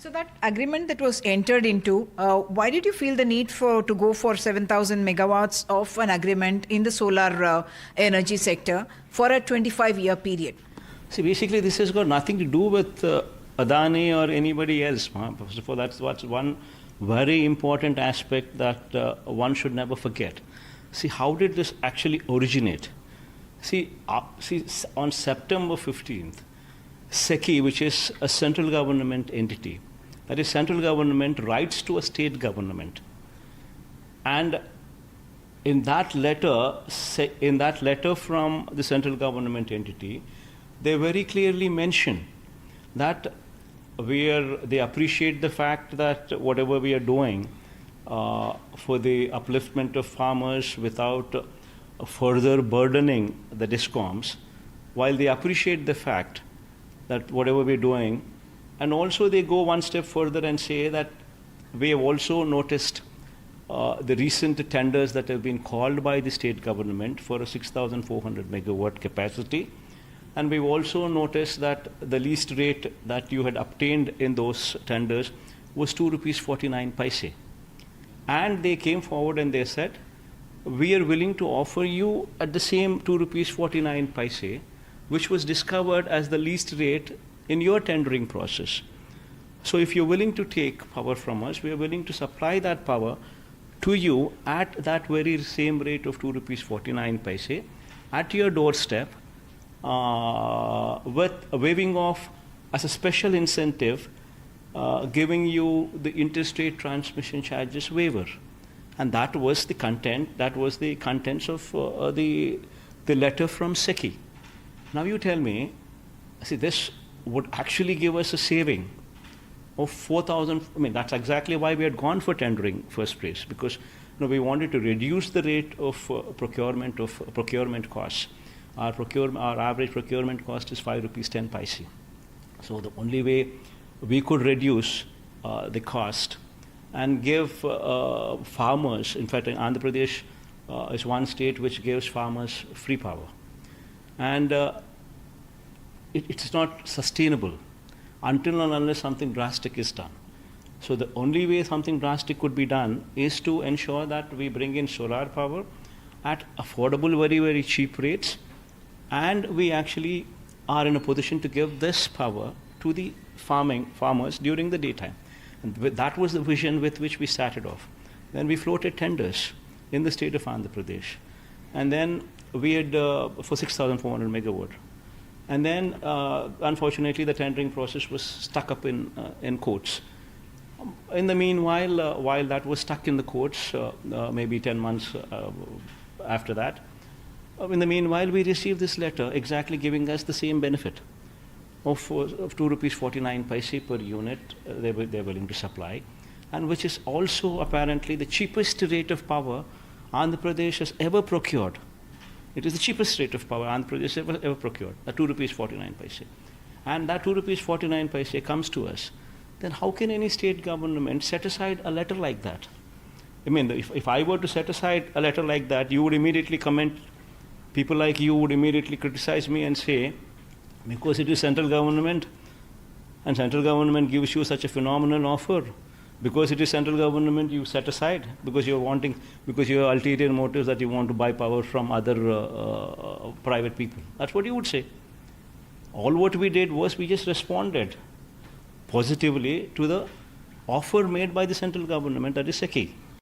So that agreement that was entered into, why did you feel the need to go for 7,000 megawatts of an agreement in the solar energy sector for a 25-year period? See, basically this has got nothing to do with Adani or anybody else. First of all, that's one very important aspect that one should never forget. See, how did this actually originate? See, on September 15th, SECI, which is a central government entity, that is, central government writes to a state government, and in that letter from the central government entity, they very clearly mention that they appreciate the fact that whatever we are doing for the upliftment of farmers without further burdening the DISCOMs, while they appreciate the fact that whatever we're doing, and also they go one step further and say that we have also noticed the recent tenders that have been called by the state government for a 6,400 megawatt capacity, and we've also noticed that the least rate that you had obtained in those tenders was 2 rupees 49 paise. And they came forward and they said, we are willing to offer you at the same 2 rupees 49 paise, which was discovered as the least rate in your tendering process. So if you're willing to take power from us, we are willing to supply that power to you at that very same rate of 2 rupees 49 paise at your doorstep, with a waiving off as a special incentive, giving you the interstate transmission charges waiver. And that was the content, that was the contents of the letter from SECI. Now you tell me, see, this would actually give us a saving of 4,000. I mean, that's exactly why we had gone for tendering first place, because we wanted to reduce the rate of procurement costs. Our average procurement cost is 5 rupees 10 paise. So the only way we could reduce the cost and give farmers, in fact, in Andhra Pradesh is one state which gives farmers free power. And it's not sustainable until and unless something drastic is done. So the only way something drastic could be done is to ensure that we bring in solar power at affordable, very, very cheap rates, and we actually are in a position to give this power to the farmers during the daytime. And that was the vision with which we started off. Then we floated tenders in the state of Andhra Pradesh. And then we had for 6,400 megawatt. And then, unfortunately, the tendering process was stuck up in courts. In the meanwhile, while that was stuck in the courts, maybe 10 months after that, in the meanwhile, we received this letter exactly giving us the same benefit of 2 rupees 49 paise per unit they're willing to supply, and which is also apparently the cheapest rate of power Andhra Pradesh has ever procured. It is the cheapest rate of power Andhra Pradesh ever procured, at 2 rupees 49 paise. And that 2 rupees 49 paise comes to us. Then how can any state government set aside a letter like that? I mean, if I were to set aside a letter like that, you would immediately comment, people like you would immediately criticize me and say, because it is central government, and central government gives you such a phenomenal offer, because it is central government, you set aside, because you have ulterior motives that you want to buy power from other private people. That's what you would say. All what we did was we just responded positively to the offer made by the central government, that is SECI.